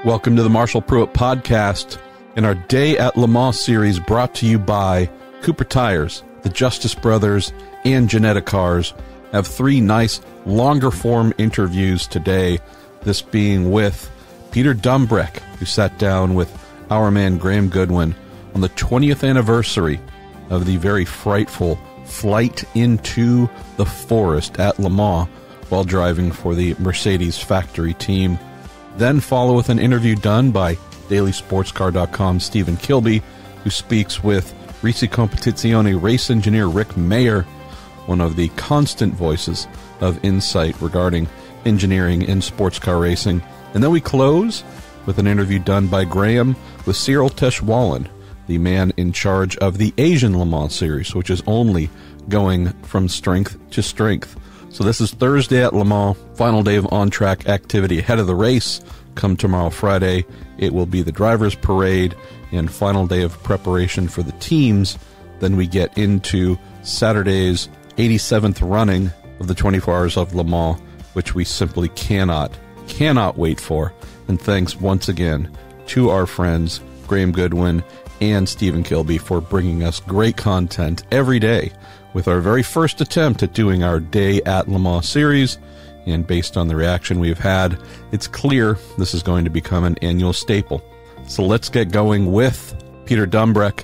Welcome to the Marshall Pruitt Podcast and our Day at Le Mans series brought to you by Cooper Tires, the Justice Brothers, and Geneta Cars. I have three nice, longer form interviews today, this being with Peter Dumbreck, who sat down with our man Graham Goodwin on the 20th anniversary of the very frightful flight into the forest at Le Mans while driving for the Mercedes factory team. Then follow with an interview done by DailySportsCar.com's Stephen Kilbey, who speaks with Risi Competizione race engineer Rick Mayer, one of the constant voices of insight regarding engineering in sports car racing. And then we close with an interview done by Graham with Cyrille Taesch Wallen, the man in charge of the Asian Le Mans series, which is only going from strength to strength. So this is Thursday at Le Mans, final day of on-track activity ahead of the race. Come tomorrow, Friday, it will be the driver's parade and final day of preparation for the teams. Then we get into Saturday's 87th running of the 24 Hours of Le Mans, which we simply cannot wait for. And thanks once again to our friends Graham Goodwin and Stephen Kilbey for bringing us great content every day with our very first attempt at doing our Day at Le Mans series. And based on the reaction we've had, it's clear this is going to become an annual staple. So let's get going with Peter Dumbreck,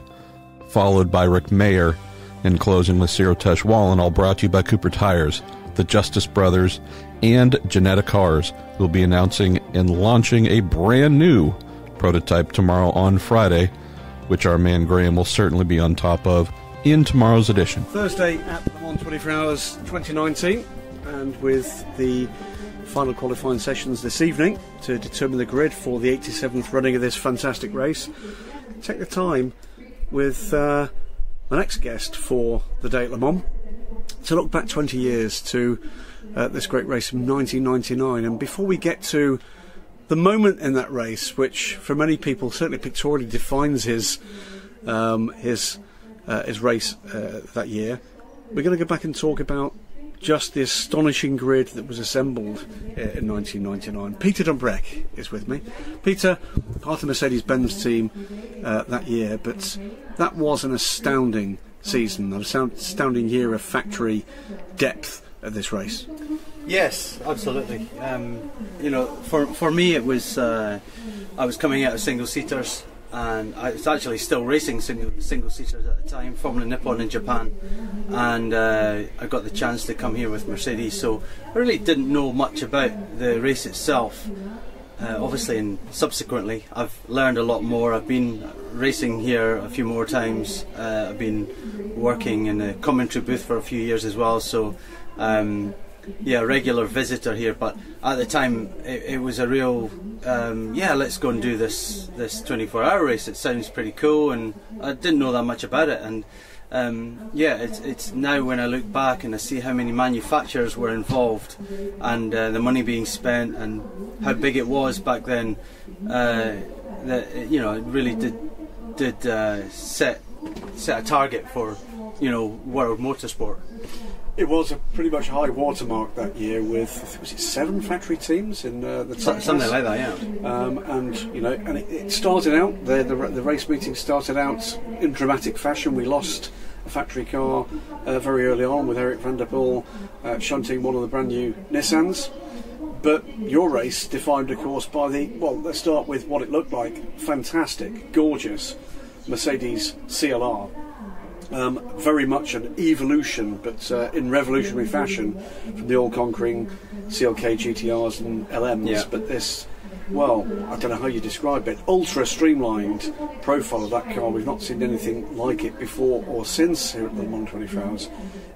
followed by Rick Mayer, and closing with Cyrille Taesch Wallen, all brought to you by Cooper Tires, the Justice Brothers, and Geneta Cars, who will be announcing and launching a brand new prototype tomorrow on Friday, which our man Graham will certainly be on top of in tomorrow's edition. Thursday at Le Mans 24 Hours 2019, and with the final qualifying sessions this evening to determine the grid for the 87th running of this fantastic race. Take the time with the next guest for the Day at Le Mans to look back 20 years to this great race from 1999. And before we get to the moment in that race, which for many people certainly pictorially defines his race that year, we're going to go back and talk about just the astonishing grid that was assembled in 1999. Peter Dumbreck is with me. Peter, part of the Mercedes-Benz team that year, but that was an astounding season, an astounding year of factory depth at this race. Yes, absolutely. For me it was, I was coming out of single-seaters, and I was actually still racing single-seaters at the time, Formula Nippon in Japan, and I got the chance to come here with Mercedes, so I really didn't know much about the race itself. Obviously, and subsequently I've learned a lot more. I've been racing here a few more times. I've been working in the commentary booth for a few years as well, so regular visitor here, but at the time it was a real let's go and do this 24-hour race. It sounds pretty cool, and I didn't know that much about it, and it's now when I look back and I see how many manufacturers were involved and the money being spent and how big it was back then, that it really did set a target for world motorsport. It was a pretty much high watermark that year with, was it 7 factory teams in the Taesch? Something like that, yeah. And it started out, the race meeting started out in dramatic fashion. We lost a factory car very early on with Eric van der Poel shunting one of the brand new Nissans. But your race defined, of course, by let's start with what it looked like. Fantastic, gorgeous Mercedes CLR. Very much an evolution, but in revolutionary fashion, from the all-conquering CLK GTRs and LMs. Yeah. But this, I don't know how you describe it, ultra-streamlined profile of that car. We've not seen anything like it before or since here at the Le Mans 24 Hours.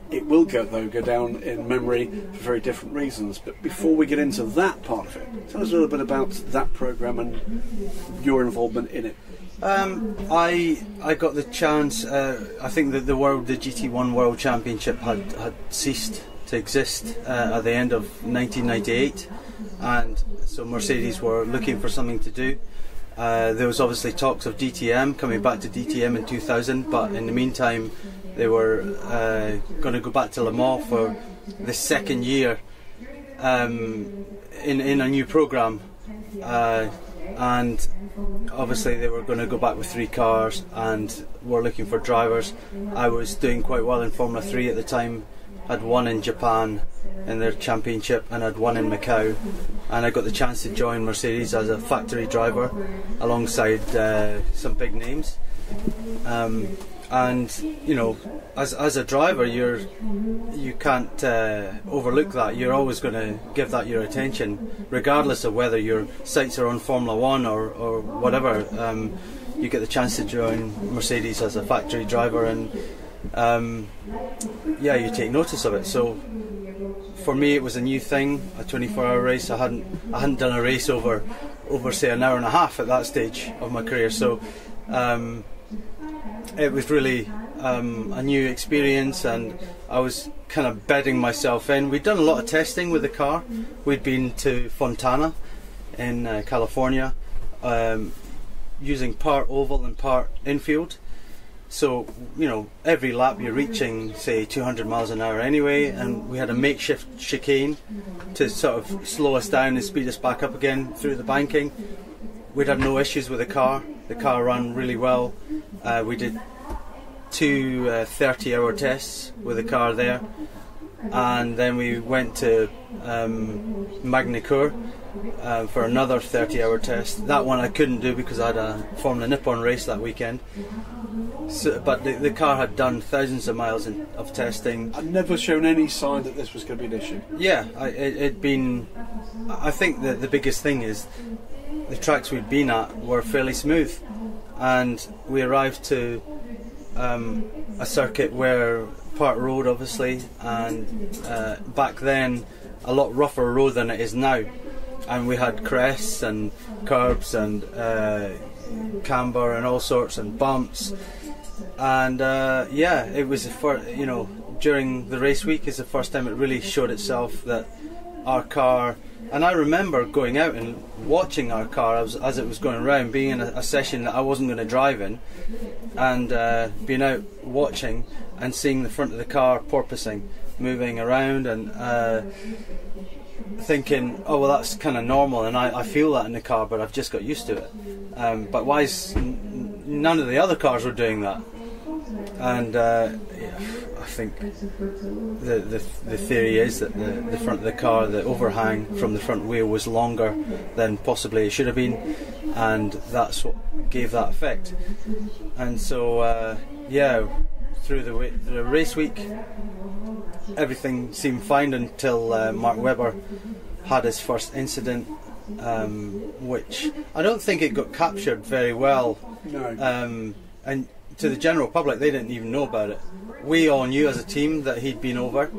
It will go down in memory for very different reasons. But before we get into that part of it, tell us a little bit about that programme and your involvement in it. I got the chance. I think that the GT1 World Championship had ceased to exist at the end of 1998, and so Mercedes were looking for something to do. There was obviously talks of DTM, coming back to DTM in 2000, but in the meantime they were going to go back to Le Mans for the second year in a new programme. and obviously they were going to go back with 3 cars and were looking for drivers. I was doing quite well in Formula 3 at the time. I'd won in Japan in their championship, and I'd won in Macau, and I got the chance to join Mercedes as a factory driver alongside some big names. And you know, as a driver, you can't overlook that. You're always going to give that your attention, regardless of whether your sights are on Formula 1 or whatever. You get the chance to join Mercedes as a factory driver, and yeah, you take notice of it. So for me, it was a new thing, a 24-hour race. I hadn't done a race over say an hour and a half at that stage of my career. So it was really a new experience, and I was kind of bedding myself in. We'd done a lot of testing with the car. We'd been to Fontana in California, using part oval and part infield. So, you know, every lap you're reaching, say, 200 miles an hour anyway, and we had a makeshift chicane to sort of slow us down and speed us back up again through the banking. We'd had no issues with the car. The car ran really well. We did 2 30-hour tests with the car there, and then we went to Magny-Cours for another 30-hour test. That one I couldn't do because I had a Formula Nippon race that weekend. So, but the car had done thousands of miles of testing. I'd never shown any sign that this was going to be an issue. Yeah, it'd been. I think that the biggest thing is the tracks we'd been at were fairly smooth, and we arrived to a circuit where part road, obviously, and back then a lot rougher road than it is now, and we had crests and curbs and camber and all sorts and bumps, and yeah, it was you know, during the race week is the first time it really showed itself that our car. And I remember going out and watching our car as it was going around, being in a session that I wasn't going to drive in, and being out watching and seeing the front of the car porpoising, moving around, and thinking, oh well, that's kind of normal, and I feel that in the car, but I've just got used to it. But why is none of the other cars were doing that? And yeah, I think the theory is that the front of the car, the overhang from the front wheel was longer than possibly it should have been, and that's what gave that effect. And so yeah, through the race week everything seemed fine until Mark Webber had his first incident, which I don't think it got captured very well. No. And to the general public, they didn't even know about it. We all knew as a team that he'd been over,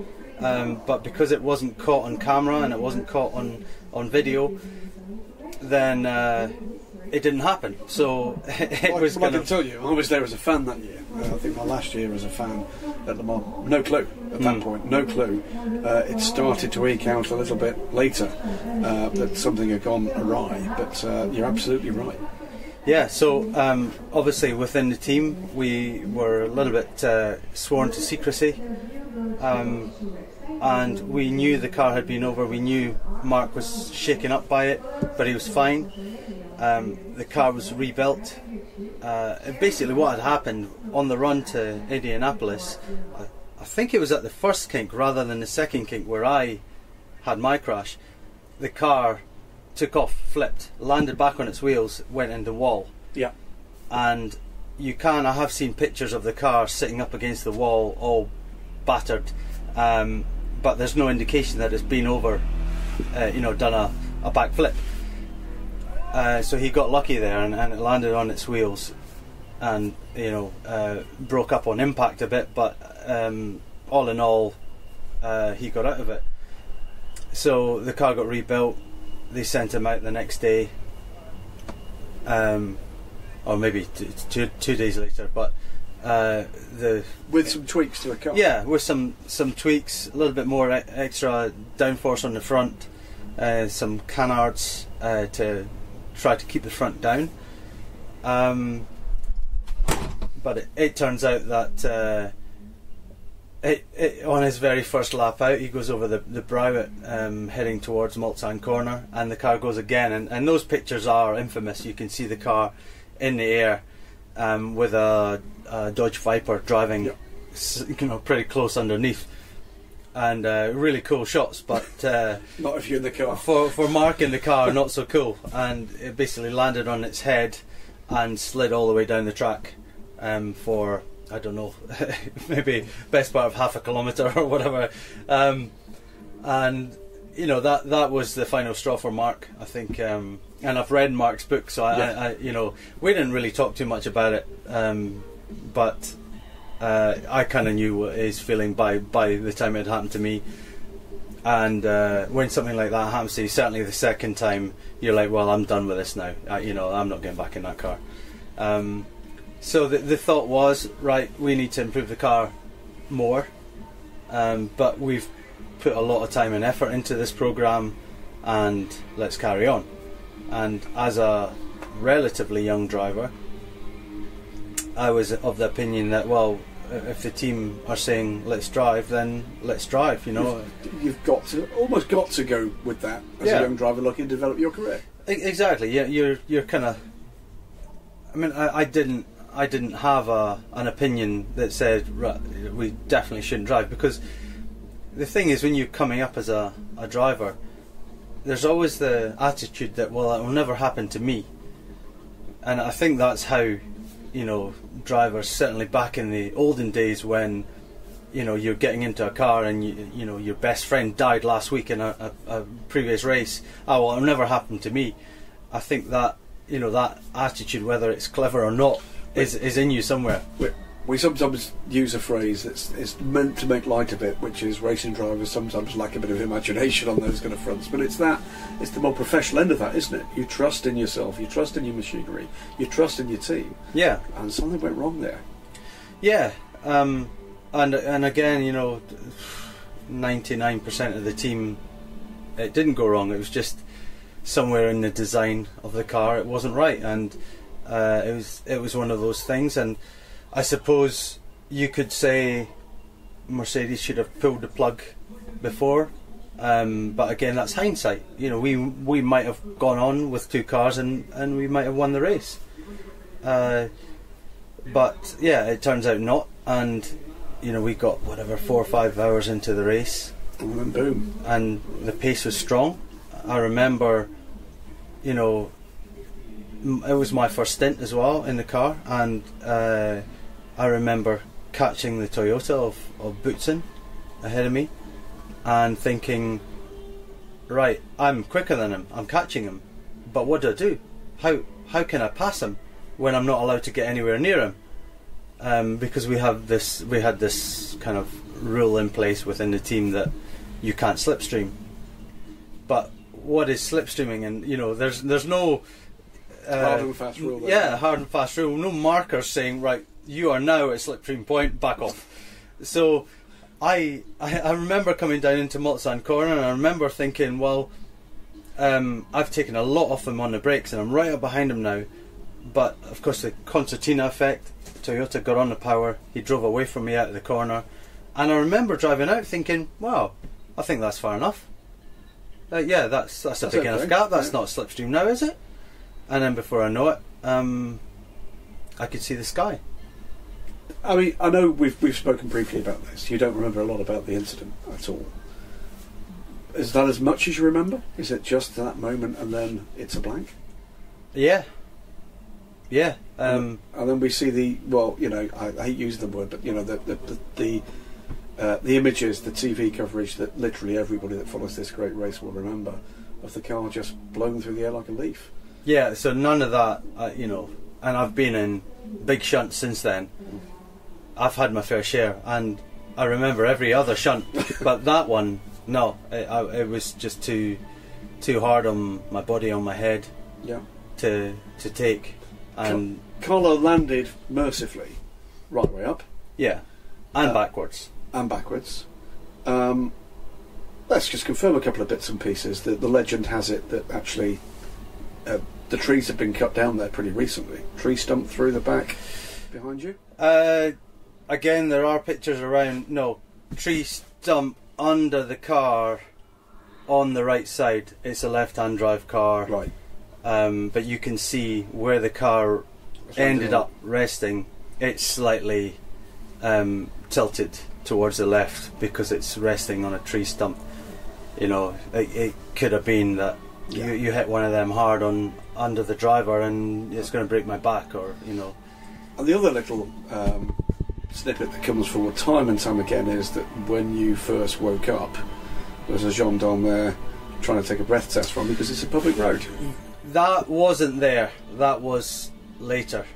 but because it wasn't caught on camera and it wasn't caught on video, then it didn't happen. So it was. Well, I can tell you, I was there as a fan that year. I think my last year as a fan at Le Mans. No clue at that point. No clue. It started to eke out a little bit later that something had gone awry. But you're absolutely right. Yeah, so obviously within the team we were a little bit sworn to secrecy, and we knew the car had been over. We knew Mark was shaken up by it, but he was fine. The car was rebuilt. Basically what had happened on the run to Indianapolis, I think it was at the first kink rather than the second kink where I had my crash, the car took off, flipped, landed back on its wheels, went into the wall. Yeah. And I have seen pictures of the car sitting up against the wall, all battered, but there's no indication that it's been over, you know, done a back flip. So he got lucky there, and it landed on its wheels, and you know, broke up on impact a bit, but all in all, he got out of it. So the car got rebuilt. They sent him out the next day, or maybe two days later. But with some tweaks to the car. Yeah, with some tweaks, a little bit more extra downforce on the front, some canards to try to keep the front down. But it turns out that On his very first lap out, he goes over the brow heading towards Mulsanne Corner, and the car goes again. And those pictures are infamous. You can see the car in the air with a Dodge Viper driving, pretty close underneath. And really cool shots, but not if you're in the car. For Mark in the car, not so cool. And it basically landed on its head and slid all the way down the track for, I don't know, maybe best part of half a kilometre or whatever. And that was the final straw for Mark, I think. And I've read Mark's book, so I we didn't really talk too much about it, but I kind of knew what he's feeling by the time it happened to me. And when something like that happens to you, certainly the second time, you're like, well, I'm done with this now. I'm not getting back in that car. So the thought was, right, we need to improve the car more, but we've put a lot of time and effort into this programme, and let's carry on. And as a relatively young driver, I was of the opinion that, well, if the team are saying let's drive, then let's drive. You've almost got to go with that as a young driver looking to develop your career. Exactly. Yeah, you're kind of. I mean, I didn't have an opinion that said, right, we definitely shouldn't drive, because the thing is, when you're coming up as a driver, there's always the attitude that, well, it will never happen to me. And I think that's how, drivers, certainly back in the olden days when, you're getting into a car and your best friend died last week in a previous race. Oh, well, it'll never happen to me. I think that, that attitude, whether it's clever or not, is in you somewhere. We sometimes use a phrase that's meant to make light of it, which is racing drivers sometimes lack a bit of imagination on those kind of fronts. But it's the more professional end of that, isn't it? You trust in yourself, you trust in your machinery, you trust in your team. Yeah. And something went wrong there. Yeah. And again, 99% of the team, it didn't go wrong. It was just somewhere in the design of the car it wasn't right, and it was one of those things. And I suppose you could say Mercedes should have pulled the plug before, but again, that's hindsight. We might have gone on with two cars and we might have won the race, but yeah, it turns out not. And we got 4 or 5 hours into the race, and then boom, and the pace was strong. I remember, it was my first stint as well in the car, and I remember catching the Toyota of Boutsen ahead of me and thinking, right, I'm quicker than him, I'm catching him, but what do? How can I pass him when I'm not allowed to get anywhere near him? Because we had this kind of rule in place within the team that you can't slipstream. But what is slipstreaming? And there's no hard and fast rule there. Yeah, hard and fast rule. No markers saying, right, you are now at slipstream point, back off. So I remember coming down into Mulsanne Corner, and I remember thinking, well, I've taken a lot off him on the brakes and I'm right up behind him now. But of course the concertina effect, Toyota got on the power, he drove away from me out of the corner, and I remember driving out thinking, wow, I think that's far enough. Yeah, that's a big enough gap. That's not slipstream now, is it? And then before I know it, I could see the sky. I mean, I know we've spoken briefly about this. You don't remember a lot about the incident at all. Is that as much as you remember? Is it just that moment and then it's a blank? Yeah. Yeah. And then we see I hate using the word, but the images, the TV coverage that literally everybody that follows this great race will remember, of the car just blown through the air like a leaf. Yeah, so none of that, and I've been in big shunts since then. I've had my fair share, and I remember every other shunt, but that one, no, it was just too hard on my body, on my head, to take. And Carlo landed mercifully, right way up. Yeah, and backwards. And backwards. Let's just confirm a couple of bits and pieces. The legend has it that actually the trees have been cut down there pretty recently. Tree stump through the back behind you? Again, there are pictures around. No, tree stump under the car on the right side. It's a left-hand drive car, Right. but you can see where the car ended up resting. It's slightly tilted towards the left because it's resting on a tree stump. You know, it could have been that you hit one of them hard on under the driver and it's going to break my back, or you know. And the other little snippet that comes forward time and time again is that when you first woke up, there was a gendarme there trying to take a breath test from because it's a public road. That wasn't there. That was later.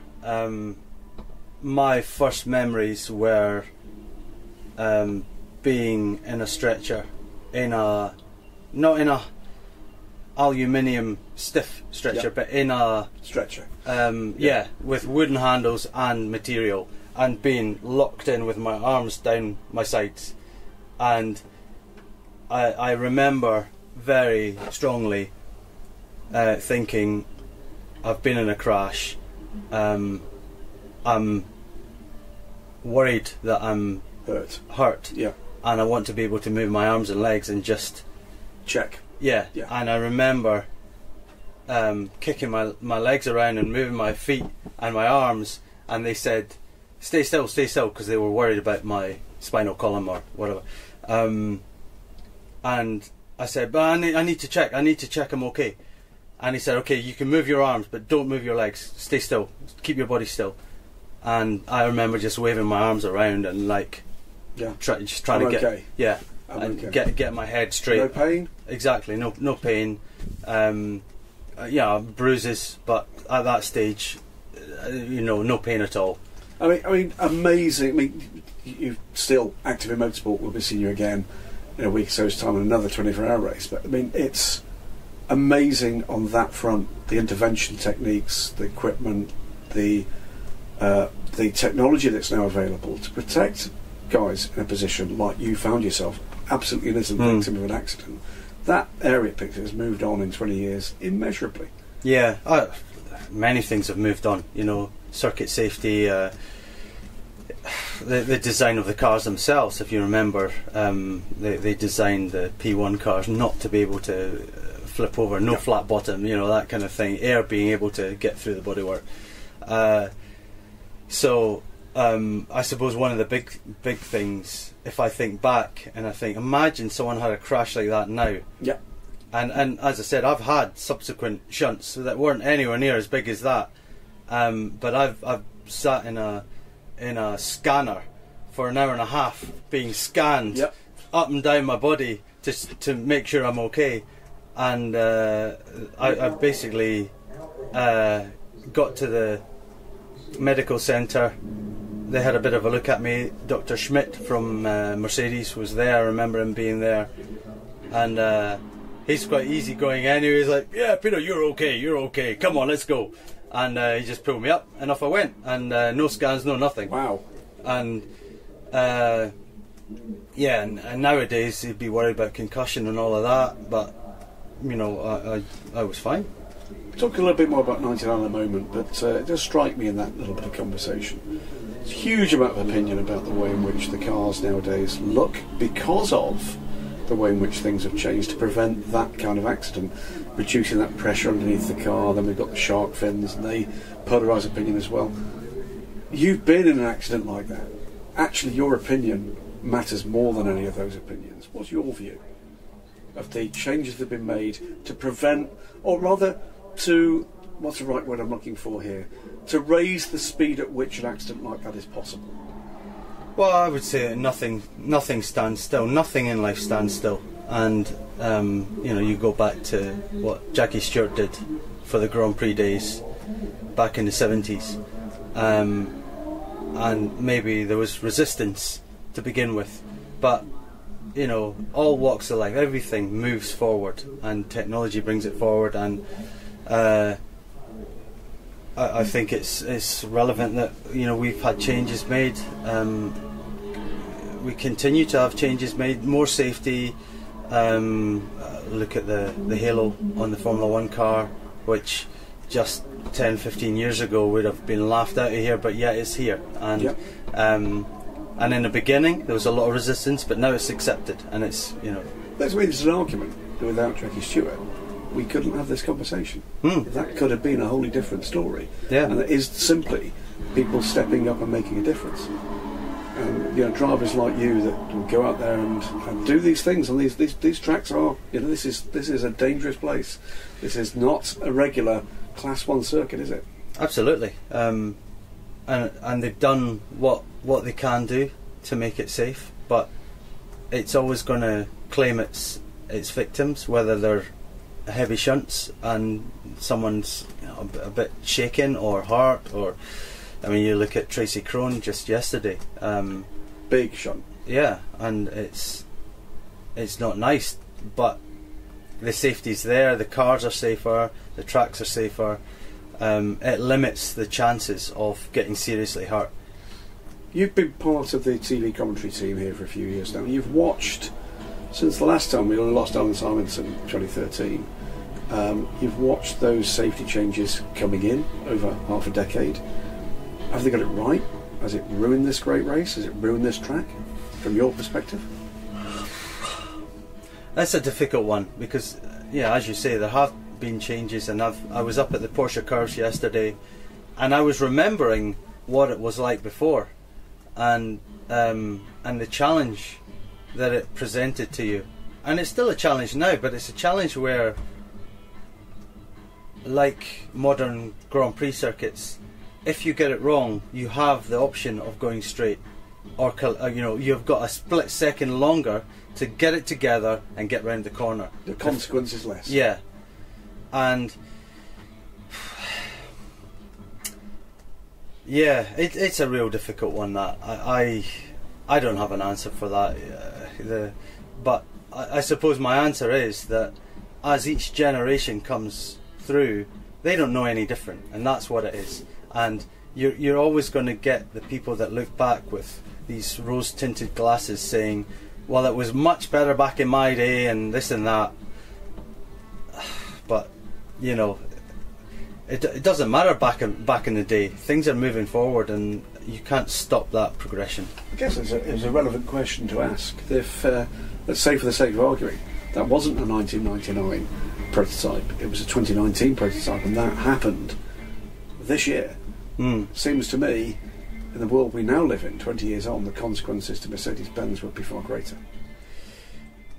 My first memories were being in a stretcher, not in a aluminium stiff stretcher, but in a stretcher. With wooden handles and material, and being locked in with my arms down my sides. And I remember very strongly thinking, I've been in a crash. I'm worried that I'm hurt. Yeah. And I want to be able to move my arms and legs and just check. Yeah. And I remember kicking my legs around and moving my feet and my arms, and they said, stay still, because they were worried about my spinal column or whatever. And I said, but I need to check I'm okay. And he said, okay, you can move your arms, but don't move your legs. Stay still. Keep your body still. And I remember just waving my arms around and like, trying to get, okay. and get my head straight. No pain? Exactly, no pain. Bruises, but at that stage, no pain at all. I mean, amazing. I mean, you're still active in motorsport. We'll be seeing you again in a week or so's time in another 24-hour race. But I mean, it's amazing on that front. The intervention techniques, the equipment, the technology that's now available to protect guys in a position like you found yourself, absolutely innocent victim of an accident. That area picture has moved on in 20 years immeasurably. Yeah, many things have moved on. Circuit safety, the design of the cars themselves. If you remember, they designed the P1 cars not to be able to flip over, no flat bottom, that kind of thing. Air being able to get through the bodywork. I suppose one of the big things, if I think back and I think, imagine someone had a crash like that now. Yeah. And as I said, I've had subsequent shunts that weren't anywhere near as big as that. But I've sat in a scanner for an hour and a half, being scanned up and down my body to make sure I'm okay. And I basically got to the medical centre. They had a bit of a look at me. Dr. Schmidt from Mercedes was there. I remember him being there, and he's quite easygoing anyway. He's like, "Yeah, Peter, you're okay. Come on, let's go." And he just pulled me up, and off I went. And no scans, no nothing. Wow. And and nowadays he'd be worried about concussion and all of that, but I was fine. Talk a little bit more about 99 in a moment, but it does strike me in that little bit of conversation. There's a huge amount of opinion about the way in which the cars nowadays look because of the way in which things have changed to prevent that kind of accident, reducing that pressure underneath the car. Then we've got the shark fins, and they polarise opinion as well. You've been in an accident like that. Actually, your opinion matters more than any of those opinions. What's your view of the changes that have been made to prevent, or rather to, what's the right word I'm looking for here, to raise the speed at which an accident like that is possible? Well, I would say nothing stands still. Nothing in life stands still. And you go back to what Jackie Stewart did for the Grand Prix days back in the 70s, and maybe there was resistance to begin with, but all walks of life, everything moves forward, and technology brings it forward, and I think it's relevant that we've had changes made. We continue to have changes made, more safety. Look at the halo on the Formula 1 car, which just 10-15 years ago would have been laughed out of here, but yet it's here. And And in the beginning, there was a lot of resistance, but now it's accepted, and it's, you know. Let's make this an argument that without Jackie Stewart, we couldn't have this conversation. That could have been a wholly different story. Yeah. And it is simply people stepping up and making a difference. And, you know, drivers like you that will go out there and do these things, and these tracks are, you know, this is a dangerous place. This is not a regular Class 1 circuit, is it? Absolutely. And they've done what they can do to make it safe, but it's always going to claim its victims, whether they're heavy shunts and someone's, you know, a bit shaken or hurt, or, I mean, you look at Tracy Crone just yesterday. Big shunt. Yeah, and it's not nice, but the safety's there, the cars are safer, the tracks are safer. It limits the chances of getting seriously hurt. You've been part of the TV commentary team here for a few years now. You've watched, since the last time we lost Alan Simonson in 2013, you've watched those safety changes coming in over half a decade. Have they got it right? Has it ruined this great race? Has it ruined this track, from your perspective? That's a difficult one, because, yeah, as you say, there have been changes, and I was up at the Porsche curves yesterday, and I was remembering what it was like before, and the challenge that it presented to you. And it's still a challenge now, but it's a challenge where, like modern Grand Prix circuits, if you get it wrong, you have the option of going straight, or you know, you've got a split second longer to get it together and get round the corner. The consequence is less. Yeah, and yeah, it's a real difficult one. That I don't have an answer for that. But I suppose my answer is that as each generation comes through, they don't know any different, and that's what it is. And you're always going to get the people that look back with these rose-tinted glasses saying, well, it was much better back in my day and this and that. But, you know, it doesn't matter back in the day. Things are moving forward, and you can't stop that progression. I guess it's a relevant question to ask. If, let's say for the sake of arguing, that wasn't a 1999 prototype, it was a 2019 prototype, and that happened this year. Seems to me, in the world we now live in, 20 years on, the consequences to Mercedes-Benz would be far greater.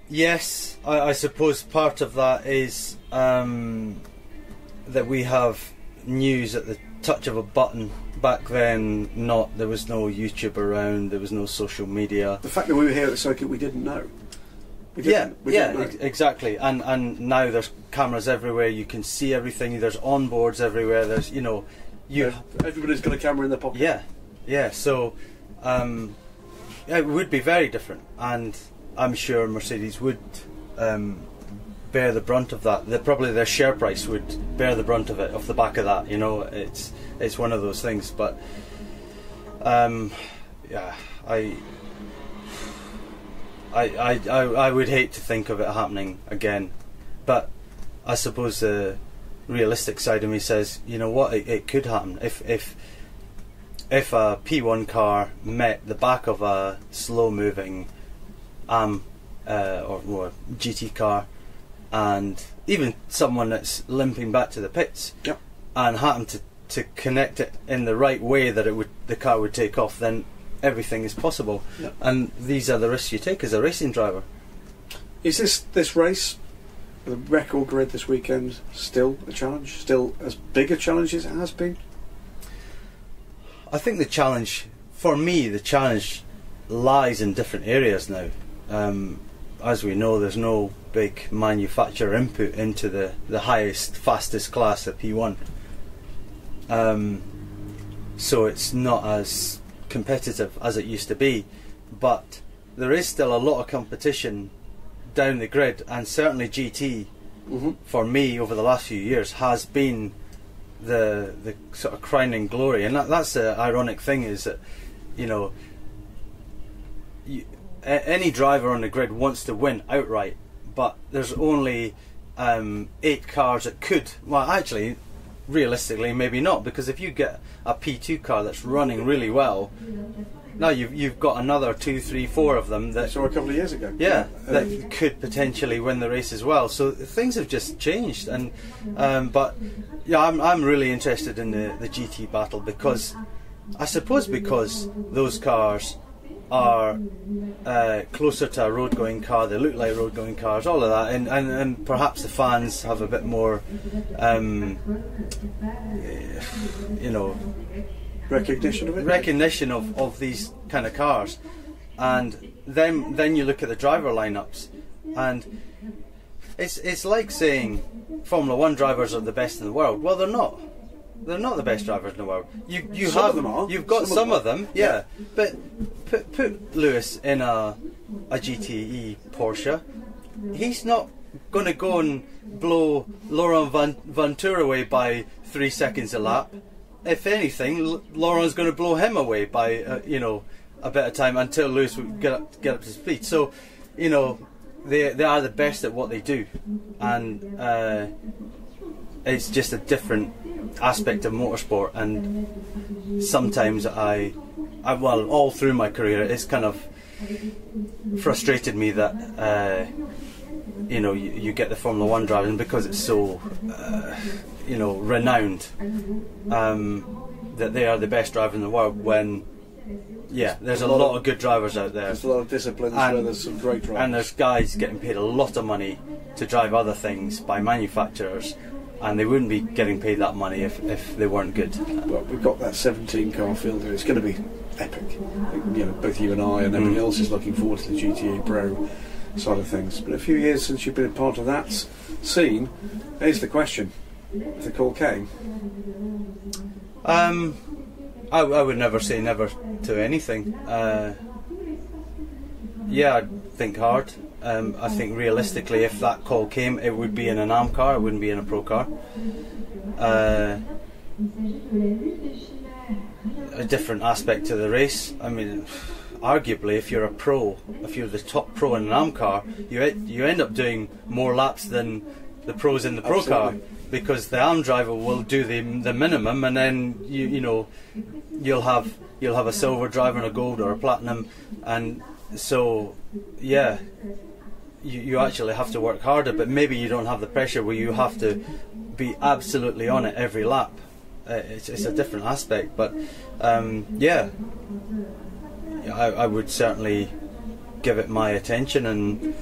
Yes, I suppose part of that is that we have news at the touch of a button. Back then, there was no YouTube around, there was no social media. The fact that we were here at the circuit, we didn't know. We didn't know. Exactly. And now there's cameras everywhere. You can see everything. There's onboards everywhere. There's, you know, everybody's got a camera in their pocket. Yeah. So, it would be very different, and I'm sure Mercedes would bear the brunt of that. Probably their share price would bear the brunt of it off the back of that. You know, it's one of those things. But yeah, I would hate to think of it happening again, but I suppose the realistic side of me says, you know what, it could happen. If a P1 car met the back of a slow-moving or GT car, and even someone that's limping back to the pits, and happened to connect it in the right way that the car would take off, then everything is possible. And these are the risks you take as a racing driver. Is this race, the record grid this weekend, still a challenge? Still as big a challenge as it has been? I think the challenge lies in different areas now. As we know, there's no big manufacturer input into the highest, fastest class at P1. So it's not as competitive as it used to be, but there is still a lot of competition down the grid, and certainly GT for me over the last few years has been the sort of crowning glory. And that's the ironic thing, is that, you know, any driver on the grid wants to win outright, but there's only 8 cars that could, well, actually realistically maybe not, because if you get a P2 car that's running really well, now you've got another 2, 3, 4 of them that I saw a couple of years ago. Yeah, that could potentially win the race as well. So things have just changed, and but yeah, I'm really interested in the GT battle because I suppose because those cars are closer to a road-going car, they look like road-going cars, all of that, and perhaps the fans have a bit more, recognition of it. Recognition of these kind of cars, and then you look at the driver lineups, and it's like saying Formula One drivers are the best in the world. Well, they're not. They're not the best drivers in the world. You Some have of them are. You've got some of them, yeah. But put Lewis in a GTE Porsche. He's not going to go and blow Laurent Vantour away by 3 seconds a lap. If anything, Laurent's going to blow him away by a bit of time until Lewis would get up to speed. So, they are the best at what they do, and it's just a different aspect of motorsport. And sometimes I all through my career, it's kind of frustrated me that you get the Formula One driving because it's so renowned that they are the best driver in the world, when there's a lot of good drivers out there. There's a lot of disciplines where there's some great drivers, and there's guys getting paid a lot of money to drive other things by manufacturers, and they wouldn't be getting paid that money if they weren't good. Well, we've got that 17 car field here. It's going to be epic. Both you and I and everybody else is looking forward to the GTA Pro side of things. But a few years since you've been a part of that scene, here's the question: if the call came, I would never say never to anything. I'd think hard. I think realistically, if that call came, it would be in an ARM car, it wouldn't be in a Pro car. A different aspect to the race. I mean, arguably, if you're a pro, if you're the top pro in an ARM car, you end up doing more laps than the pros in the Pro car, because the ARM driver will do the minimum, and then you'll have a silver driver and a gold or a platinum, and so you actually have to work harder, but maybe you don't have the pressure where you have to be absolutely on it every lap. It's a different aspect, but I would certainly give it my attention, and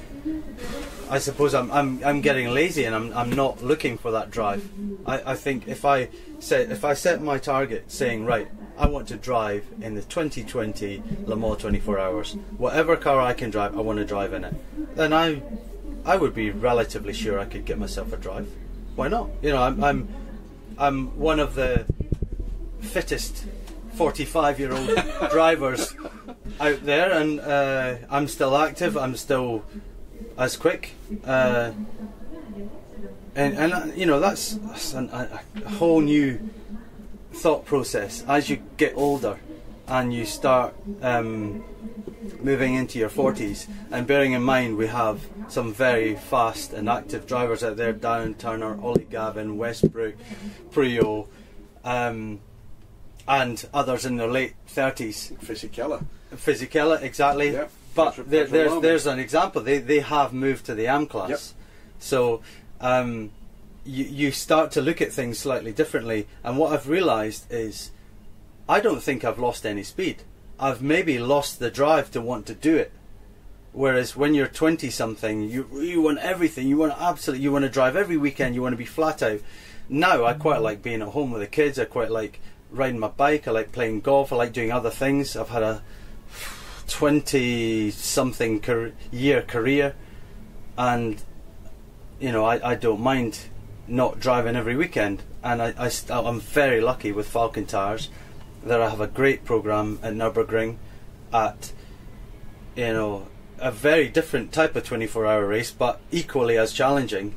I suppose I'm getting lazy, and I'm not looking for that drive. I think if I set my target saying, right, I want to drive in the 2020 Le Mans 24 Hours, whatever car I can drive, I want to drive in it, then I would be relatively sure I could get myself a drive. Why not? I'm one of the fittest 45-year-old drivers out there, and I'm still active. I'm still as quick, and that's a whole new thought process as you get older and you start moving into your 40s, and bearing in mind we have some very fast and active drivers out there: Darren Turner, Ollie Gavin, Westbrook, Prio, and others in their late 30s. Fisichella, exactly. Yep. But there's an example. They have moved to the AM class. Yep. So you start to look at things slightly differently. And what I've realised is, I don't think I've lost any speed. I've maybe lost the drive to want to do it. Whereas when you're 20-something, you want everything. You want to drive every weekend. You want to be flat out. Now I quite like being at home with the kids. I quite like riding my bike. I like playing golf. I like doing other things. I've had a 20-something year career, and I don't mind not driving every weekend. And I'm very lucky with Falcon Tires that I have a great program at Nürburgring at a very different type of 24-hour race, but equally as challenging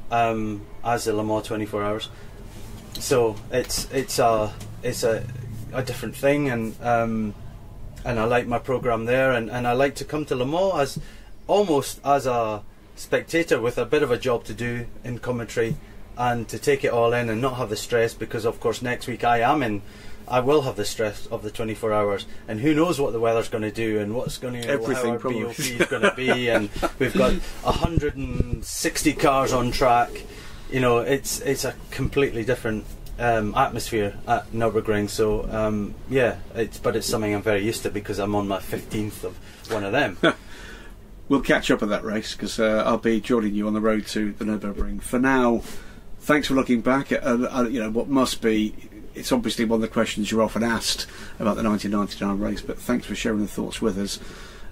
as the Le Mans 24 Hours. So it's a different thing, and I like my program there, and I like to come to Le Mans almost as a spectator with a bit of a job to do in commentary, and to take it all in and not have the stress, because of course next week I am in I will have the stress of the 24 hours, and who knows what the weather's going to do and what's going to, everything, how our probably. BOP is going to be, and we've got 160 cars on track. You know, it's a completely different atmosphere at Nürburgring. So yeah, it's something I'm very used to because I'm on my 15th of one of them. We'll catch up at that race because I'll be joining you on the road to the Nürburgring. For now, thanks for looking back at what must be. It's obviously one of the questions you're often asked about the 1999 race, but thanks for sharing the thoughts with us.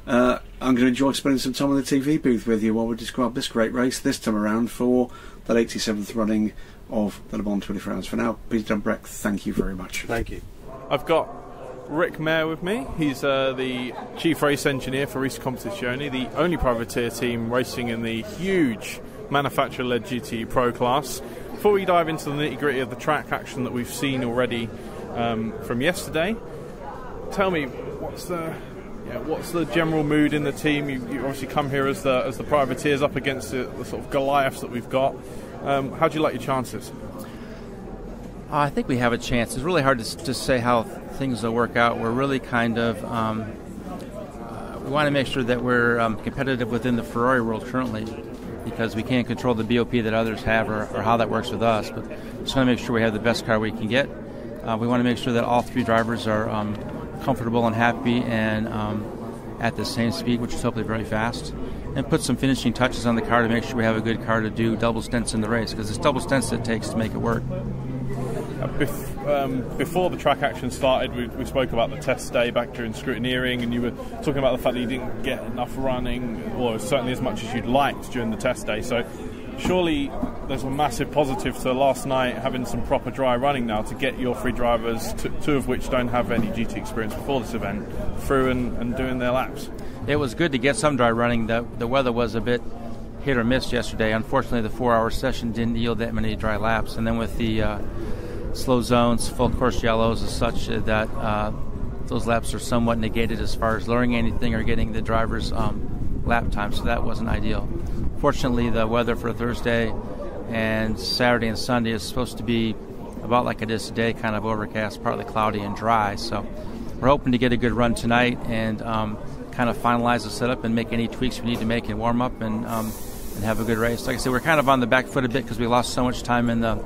I'm going to enjoy spending some time on the TV booth with you while we describe this great race this time around for that 87th running of the Le Mans 24 Hours. For now, Peter Dumbreck, thank you very much. Thank you. I've got Rick Mayer with me. He's the chief race engineer for Risi Competizione, the only privateer team racing in the huge manufacturer-led GT Pro class. Before we dive into the nitty-gritty of the track action that we've seen already from yesterday, tell me what's the general mood in the team? You obviously come here as the privateers up against the sort of Goliaths that we've got. How do you like your chances? I think we have a chance. It's really hard to say how things will work out. We're really kind of we want to make sure that we're competitive within the Ferrari world currently, because we can't control the BOP that others have or how that works with us. But just want to make sure we have the best car we can get. We want to make sure that all three drivers are comfortable and happy and at the same speed, which is hopefully very fast, and put some finishing touches on the car to make sure we have a good car to do double stints in the race, because it's double stints that it takes to make it work. Before the track action started, we spoke about the test day back during scrutineering, and you were talking about the fact that you didn't get enough running, or certainly as much as you'd liked during the test day. So surely there's a massive positive to last night having some proper dry running now to get your three drivers, two of which don't have any GT experience before this event, through and doing their laps. It was good to get some dry running. The weather was a bit hit or miss yesterday. Unfortunately, the 4-hour session didn't yield that many dry laps, and then with the slow zones, full course yellows as such, that those laps are somewhat negated as far as learning anything or getting the driver's lap time, so that wasn't ideal. Fortunately, the weather for Thursday and Saturday and Sunday is supposed to be about like it is today, kind of overcast, partly cloudy and dry, so we're hoping to get a good run tonight and kind of finalize the setup and make any tweaks we need to make and warm up and have a good race. Like I said, we're kind of on the back foot a bit because we lost so much time in the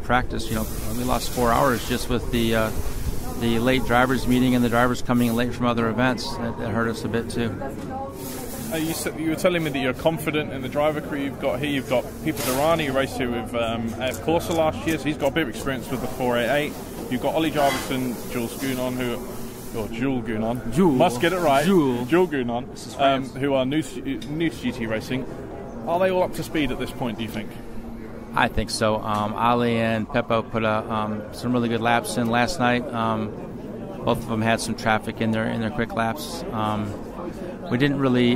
practice. You know, we lost 4 hours just with the late drivers meeting and the drivers coming in late from other events. That hurt us a bit too. You were telling me that you're confident in the driver crew you've got here. You've got Peter Durrani, who raced here with AF Corsa last year, so he's got a bit of experience with the 488. You've got Ollie Jarviston, Jules Gounon, must get it right, Jules Gounon, who are new to GT racing. Are they all up to speed at this point, do you think? I think so. Ali and Peppo put some really good laps in last night. Both of them had some traffic in their quick laps. We didn't really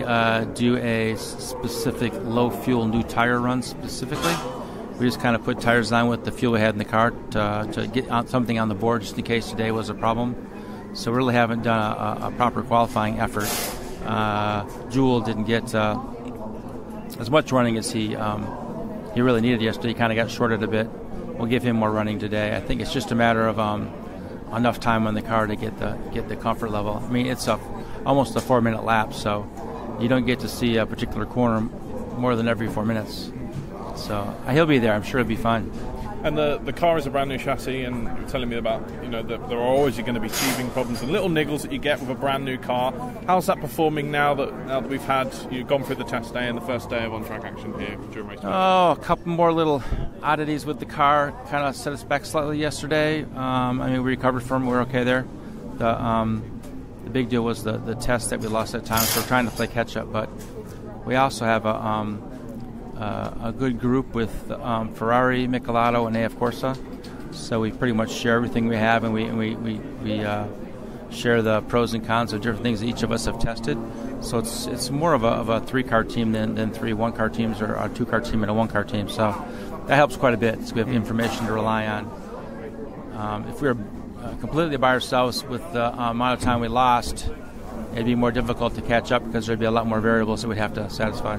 do a specific low fuel new tire run specifically. We just kind of put tires on with the fuel we had in the car to get something on the board just in case today was a problem. So we really haven't done a proper qualifying effort. Jewel didn't get as much running as he really needed yesterday. He kind of got shorted a bit. We'll give him more running today. I think it's just a matter of enough time on the car to get the comfort level. I mean, it's almost a 4-minute lap, so you don't get to see a particular corner more than every 4 minutes. So he'll be there. I'm sure he'll be fine. And the car is a brand new chassis, and you're telling me about that there are always going to be teething problems and little niggles that you get with a brand new car. How's that performing now that we've gone through the test day and the first day of on-track action here during race? A couple more little oddities with the car kind of set us back slightly yesterday. We recovered from them. We're okay there. The big deal was the test that we lost at time, so we're trying to play catch up. But we also have a good group with Ferrari, Michelotto, and AF Corsa. So we pretty much share everything we have, and we share the pros and cons of different things that each of us have tested. So it's more of a 3-car team than 3 1-car teams or a 2-car team and a 1-car team. So that helps quite a bit. So we have information to rely on. If we were completely by ourselves with the amount of time we lost it'd be more difficult to catch up because there'd be a lot more variables that we'd have to satisfy.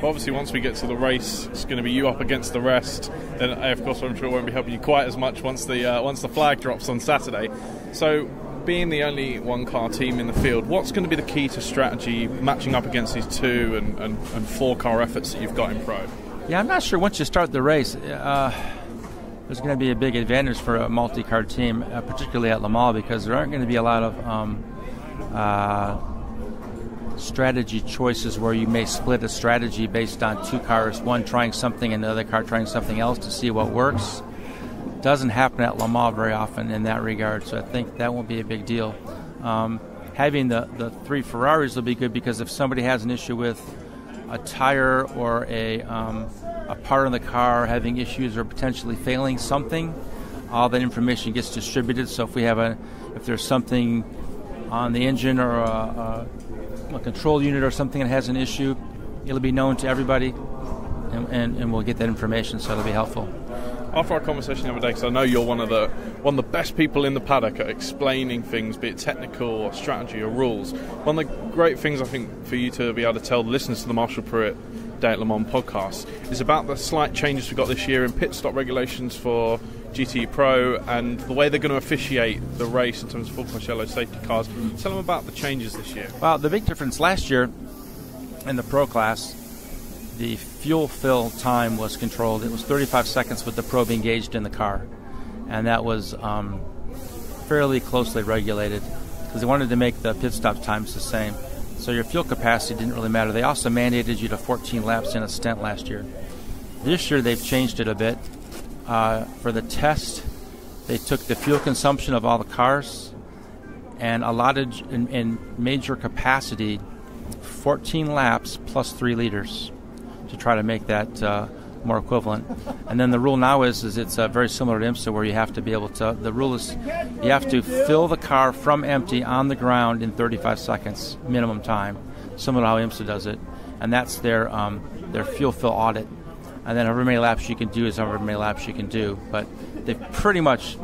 But obviously, once we get to the race, it's going to be you up against the rest. Then, of course, I'm sure it won't be helping you quite as much once the flag drops on Saturday. So, being the only one-car team in the field, what's going to be the key to strategy matching up against these 2 and 4-car efforts that you've got in Pro? Yeah, I'm not sure once you start the race, there's going to be a big advantage for a multi-car team, particularly at Le Mans, because there aren't going to be a lot of strategy choices where you may split a strategy based on 2 cars, one trying something and the other car trying something else to see what works. Doesn't happen at Le Mans very often in that regard, so I think that won't be a big deal. Having the 3 Ferraris will be good because if somebody has an issue with a tire or a part of the car having issues or potentially failing something, all that information gets distributed. So if there's something on the engine or a control unit or something that has an issue, it'll be known to everybody, and we'll get that information, so it'll be helpful. After our conversation the other day, because I know you're one of the best people in the paddock at explaining things, be it technical or strategy or rules. One of the great things I think for you to be able to tell the listeners to the Marshall Pruitt Day at Le Mans podcast is about the slight changes we got this year in pit stop regulations for GT Pro and the way they're going to officiate the race in terms of full course yellow safety cars. Tell them about the changes this year. Well, the big difference last year in the Pro class, the fuel fill time was controlled. It was 35 seconds with the probe engaged in the car, and that was fairly closely regulated because they wanted to make the pit stop times the same. So your fuel capacity didn't really matter. They also mandated you to 14 laps in a stint last year. This year they've changed it a bit. For the test, they took the fuel consumption of all the cars and allotted in major capacity 14 laps plus 3 liters to try to make that more equivalent. And then the rule now is it's very similar to IMSA, where you have to be able to, the rule is you have to fill the car from empty on the ground in 35 seconds minimum time, similar to how IMSA does it. And that's their fuel fill audit. And then however many laps you can do is however many laps you can do. But they pretty much,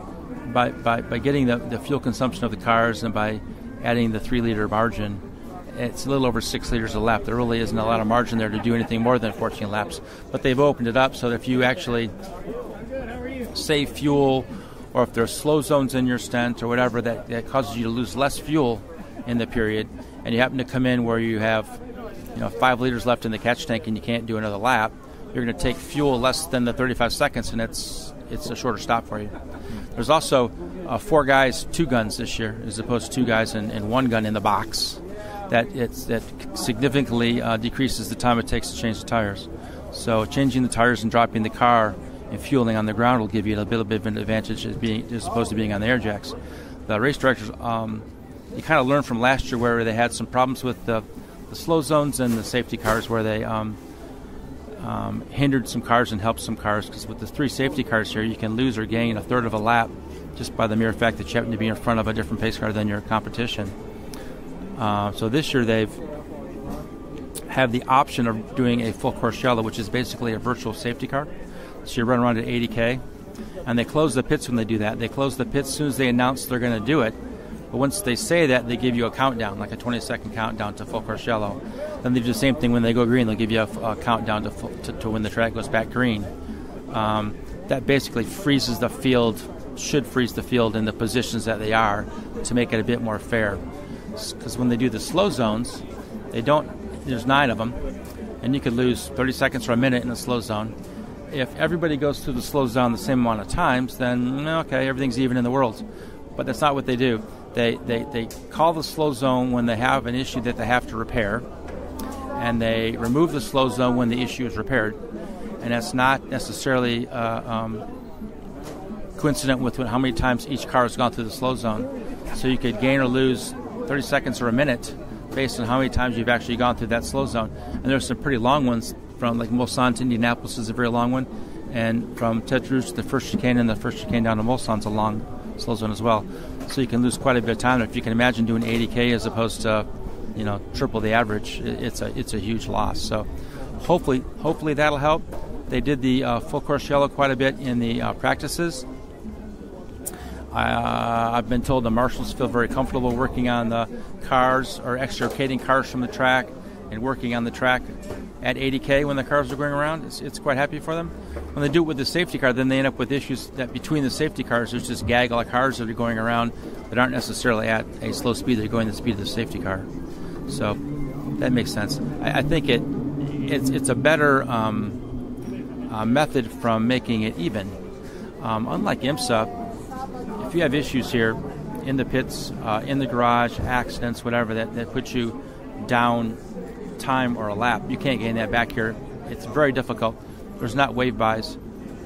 by getting the fuel consumption of the cars and by adding the 3-liter margin, it's a little over 6 liters a lap. There really isn't a lot of margin there to do anything more than 14 laps. But they've opened it up so that if you actually save fuel, or if there's slow zones in your stint or whatever that causes you to lose less fuel in the period, and you happen to come in where you have 5 liters left in the catch tank and you can't do another lap, you're going to take fuel less than the 35 seconds, and it's a shorter stop for you. There's also 4 guys, 2 guns this year, as opposed to 2 guys and 1 gun in the box. That significantly decreases the time it takes to change the tires. So changing the tires and dropping the car and fueling on the ground will give you a little bit of an advantage as opposed to being on the air jacks. The race directors, you kind of learned from last year where they had some problems with the slow zones and the safety cars, where they hindered some cars and helped some cars, because with the 3 safety cars here, you can lose or gain a third of a lap just by the mere fact that you happen to be in front of a different pace car than your competition. So this year they've have the option of doing a full course yellow, which is basically a virtual safety car. So you run around at 80K, and they close the pits when they do that. They close the pits as soon as they announce they're going to do it. But once they say that, they give you a countdown, like a 20-second countdown to full course yellow. Then they do the same thing when they go green. They'll give you a countdown to when the track goes back green. That basically freezes the field, should freeze the field in the positions that they are, to make it a bit more fair. Because when they do the slow zones, there's 9 of them, and you could lose 30 seconds or a minute in a slow zone. If everybody goes through the slow zone the same amount of times, then okay, everything's even in the world. But that's not what they do. They call the slow zone when they have an issue that they have to repair, and they remove the slow zone when the issue is repaired. And that's not necessarily coincident with how many times each car has gone through the slow zone. So you could gain or lose 30 seconds or a minute based on how many times you've actually gone through that slow zone. And there's some pretty long ones, from like Mulsanne to Indianapolis is a very long one, and from Tet Rouge to the first chicane and the first chicane down to Mulsanne's a long slow zone as well. So you can lose quite a bit of time. If you can imagine doing 80K as opposed to triple the average, it's a huge loss. So hopefully that'll help. They did the full course yellow quite a bit in the practices. I've been told the marshals feel very comfortable working on the cars or extricating cars from the track and working on the track at 80K when the cars are going around. It's quite happy for them. When they do it with the safety car, then they end up with issues that between the safety cars, there's just gaggle of cars that are going around that aren't necessarily at a slow speed. They're going the speed of the safety car. So that makes sense. I think it's a better method from making it even. Unlike IMSA, if you have issues here in the pits, in the garage, accidents, whatever, that put you down time or a lap, you can't gain that back here. It's very difficult. There's not wave buys.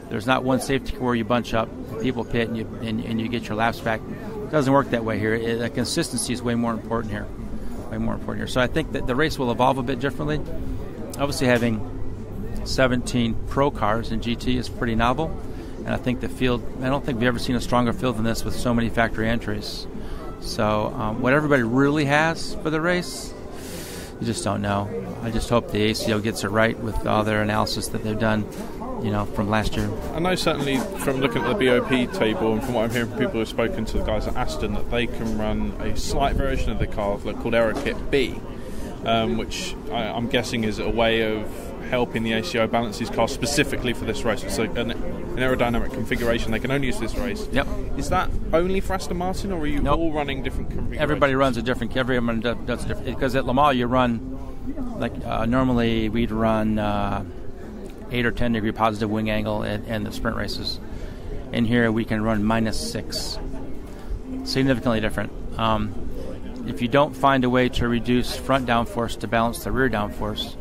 There's not one safety car where you bunch up, people pit, and you get your laps back. It doesn't work that way here. The consistency is way more important here. So I think that the race will evolve a bit differently. Obviously, having 17 pro cars in GT is pretty novel. And I think the field, I don't think we've ever seen a stronger field than this with so many factory entries. So what everybody really has for the race, you just don't know. I just hope the ACO gets it right with all their analysis that they've done, from last year. I know certainly from looking at the BOP table and from what I'm hearing from people who have spoken to the guys at Aston that they can run a slight version of the car called AeroKit B, which I'm guessing is a way of helping the ACO balance these cars specifically for this race. It's like an aerodynamic configuration they can only use for this race. Yep. Is that only for Aston Martin, or are you all running different configurations? Everybody runs a different. Everyone does different. Because at Le Mans you run normally we'd run 8 or 10 degree positive wing angle in the sprint races. In here we can run -6. Significantly different. If you don't find a way to reduce front downforce to balance the rear downforce,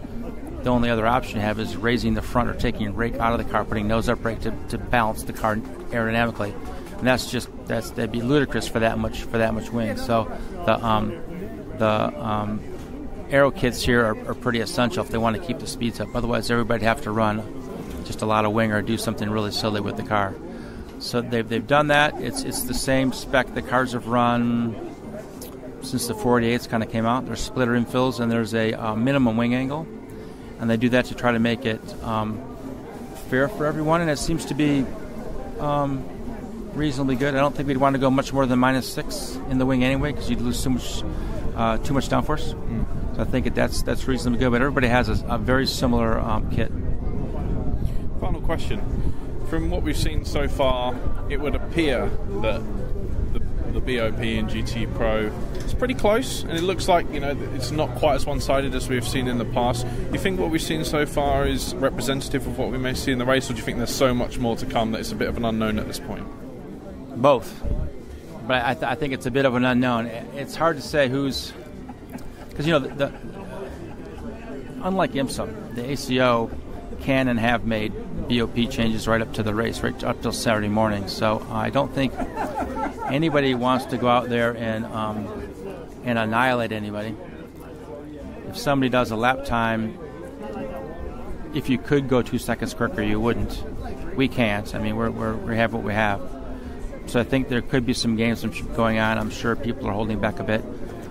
the only other option you have is raising the front or taking rake out of the car, putting nose up brake to balance the car aerodynamically, and that'd be ludicrous for that much wing. So the aero kits here are pretty essential if they want to keep the speeds up. Otherwise, everybody'd have to run just a lot of wing or do something really silly with the car. So they've done that. It's the same spec the cars have run since the 488s kind of came out. There's splitter infills and there's a minimum wing angle. And they do that to try to make it fair for everyone, and it seems to be reasonably good. I don't think we'd want to go much more than -6 in the wing anyway, because you'd lose too much downforce. So I think that's reasonably good. But everybody has a very similar kit. Final question: from what we've seen so far, it would appear that the BOP and GT Pro is pretty close, and it looks like it's not quite as one-sided as we've seen in the past. Do you think what we've seen so far is representative of what we may see in the race, or do you think there's so much more to come that it's a bit of an unknown at this point? Both, but I think it's a bit of an unknown. It's hard to say who's, because unlike IMSA, the ACO can and have made BOP changes right up to the race, right up till Saturday morning. So I don't think anybody wants to go out there and annihilate anybody. If somebody does a lap time, if you could go 2 seconds quicker, you wouldn't. We can't. I mean, we have what we have. So I think there could be some games going on. I'm sure people are holding back a bit.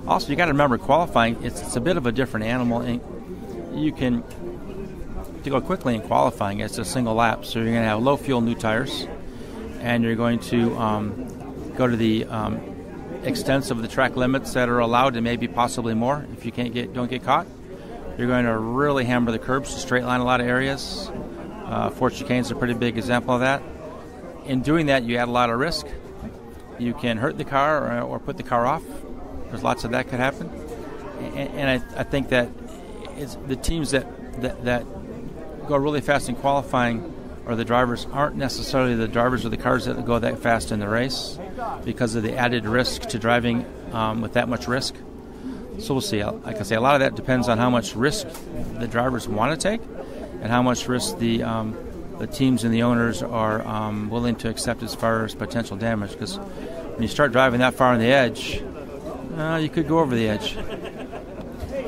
Also, you got to remember, qualifying, it's a bit of a different animal. You can, to go quickly in qualifying, it's a single lap. So you're going to have low fuel new tires, and you're going to go to the extents of the track limits that are allowed, and maybe possibly more if you don't get caught. You're going to really hammer the curbs to straight line a lot of areas. Fort Chicane's a pretty big example of that. In doing that, you add a lot of risk. You can hurt the car or put the car off. There's lots of that could happen. And I think that it's the teams that go really fast in qualifying, or the drivers, aren't necessarily the drivers or the cars that go that fast in the race because of the added risk to driving with that much risk. So we'll see. Like I say, a lot of that depends on how much risk the drivers want to take and how much risk the teams and the owners are willing to accept as far as potential damage. Because when you start driving that far on the edge, you could go over the edge.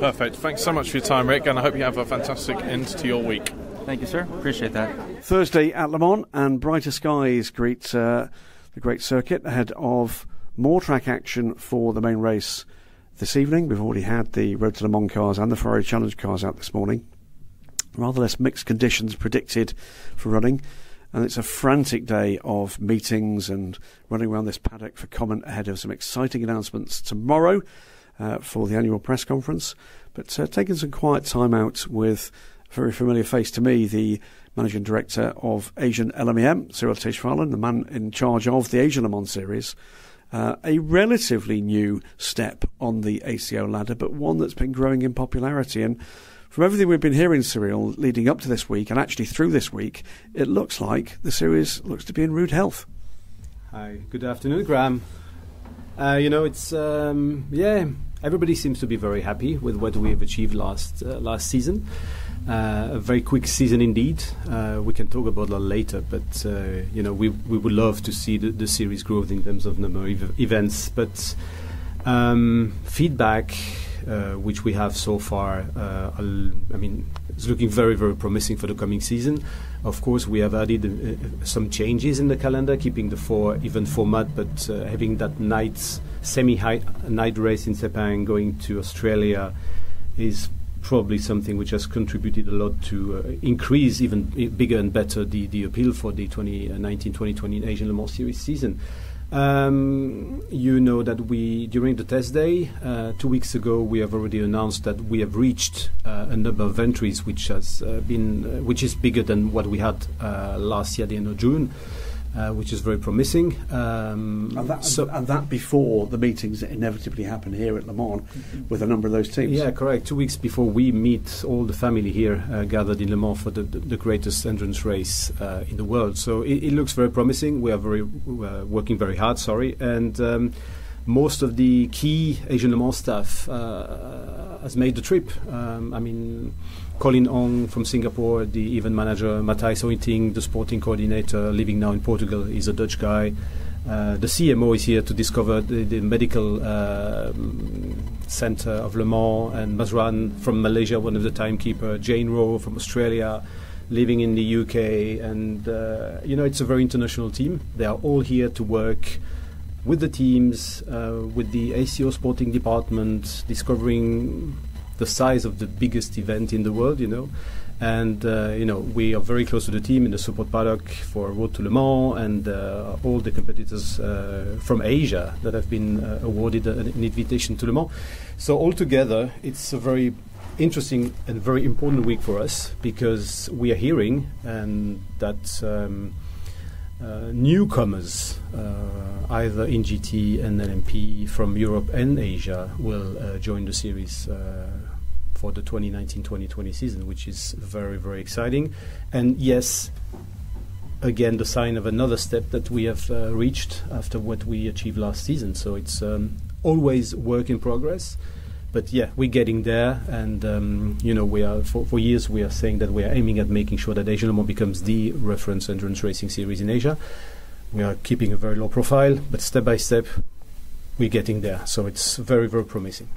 Perfect. Thanks so much for your time, Rick, and I hope you have a fantastic end to your week. Thank you, sir. Appreciate that. Thursday at Le Mans, and brighter skies greet the great circuit ahead of more track action for the main race this evening. We've already had the Road to Le Mans cars and the Ferrari Challenge cars out this morning. Rather less mixed conditions predicted for running. And it's a frantic day of meetings and running around this paddock for comment ahead of some exciting announcements tomorrow for the annual press conference. But taking some quiet time out with a very familiar face to me, the Managing Director of Asian LMEM, Cyrille Taesch, the man in charge of the Asian Le Mans Series. A relatively new step on the ACO ladder, but one that's been growing in popularity. And from everything we've been hearing, Cyrille, leading up to this week and actually through this week, it looks like the series looks to be in rude health. Hi, good afternoon, Graham. It's everybody seems to be very happy with what we have achieved last season. A very quick season indeed. We can talk about that later, but we would love to see the series grow in terms of number of events. But feedback which we have so far, it's looking very, very promising for the coming season. Of course, we have added some changes in the calendar, keeping the 4-event format, but having that semi-night race in Sepang, going to Australia, is probably something which has contributed a lot to increase even bigger and better the appeal for the 2019-2020 Asian Le Mans Series season. You know that during the test day 2 weeks ago, we have already announced that we have reached a number of entries which is bigger than what we had last year at the end of June, which is very promising. And that before the meetings that inevitably happen here at Le Mans with a number of those teams. Yeah, correct. 2 weeks before we meet all the family here gathered in Le Mans for the greatest endurance race in the world. So it looks very promising. We are working very hard, and most of the key Asian Le Mans staff has made the trip. Colin Ong from Singapore, the event manager, Matthijs Ointing, the sporting coordinator, living now in Portugal, is a Dutch guy. The CMO is here to discover the medical centre of Le Mans, and Mazran from Malaysia, one of the timekeeper, Jane Rowe from Australia, living in the UK, and it's a very international team. They are all here to work with the teams, with the ACO sporting department, discovering the size of the biggest event in the world, and we are very close to the team in the support paddock for Road to Le Mans, and all the competitors from Asia that have been awarded an invitation to Le Mans. So altogether, it's a very interesting and very important week for us, because we are hearing that newcomers, either in GT and LMP from Europe and Asia, will join the series for the 2019-2020 season, which is very, very exciting. And yes, again, the sign of another step that we have reached after what we achieved last season. So it's always work in progress. But yeah, we're getting there, and we are for years we are saying that we are aiming at making sure that Asian Le Mans becomes the reference endurance racing series in Asia. We are keeping a very low profile, but step by step, we're getting there. So it's very, very promising.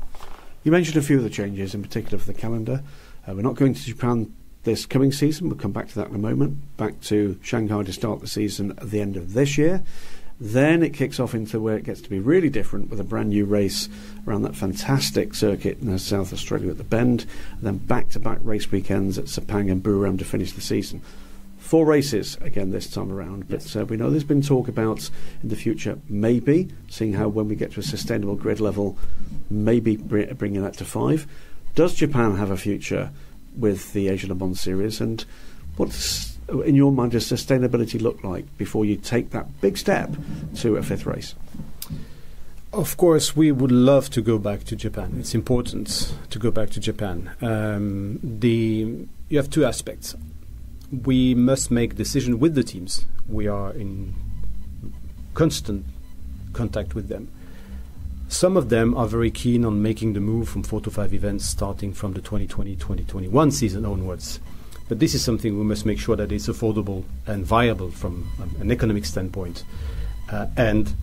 You mentioned a few of the changes, in particular for the calendar. We're not going to Japan this coming season. We'll come back to that in a moment. Back to Shanghai to start the season at the end of this year. Then it kicks off into where it gets to be really different, with a brand new race around that fantastic circuit in South Australia at the Bend, and then back-to-back race weekends at Sepang and Buriram to finish the season. 4 races again this time around, but we know there's been talk about in the future maybe seeing how when we get to a sustainable grid level, maybe bringing that to 5. Does Japan have a future with the Asian Le Mans Series, and what's in your mind does sustainability look like before you take that big step to a 5th race? Of course, we would love to go back to Japan. It's important to go back to Japan. You have 2 aspects. We must make decisions with the teams. We are in constant contact with them. Some of them are very keen on making the move from 4 to 5 events starting from the 2020-2021 season onwards. But this is something we must make sure that it's affordable and viable from an economic standpoint, and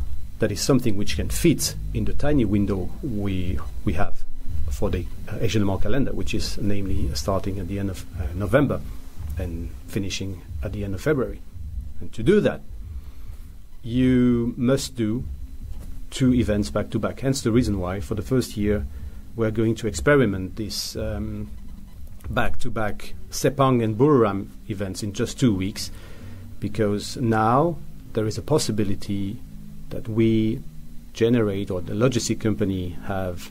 that is something which can fit in the tiny window we have for the Asian Le Mans calendar, which is namely starting at the end of November and finishing at the end of February. And to do that, you must do 2 events back to back. Hence the reason why, for the first year, we're going to experiment this back-to-back Sepang and Buriram events in just 2 weeks, because now there is a possibility that we generate, or the logistic company have,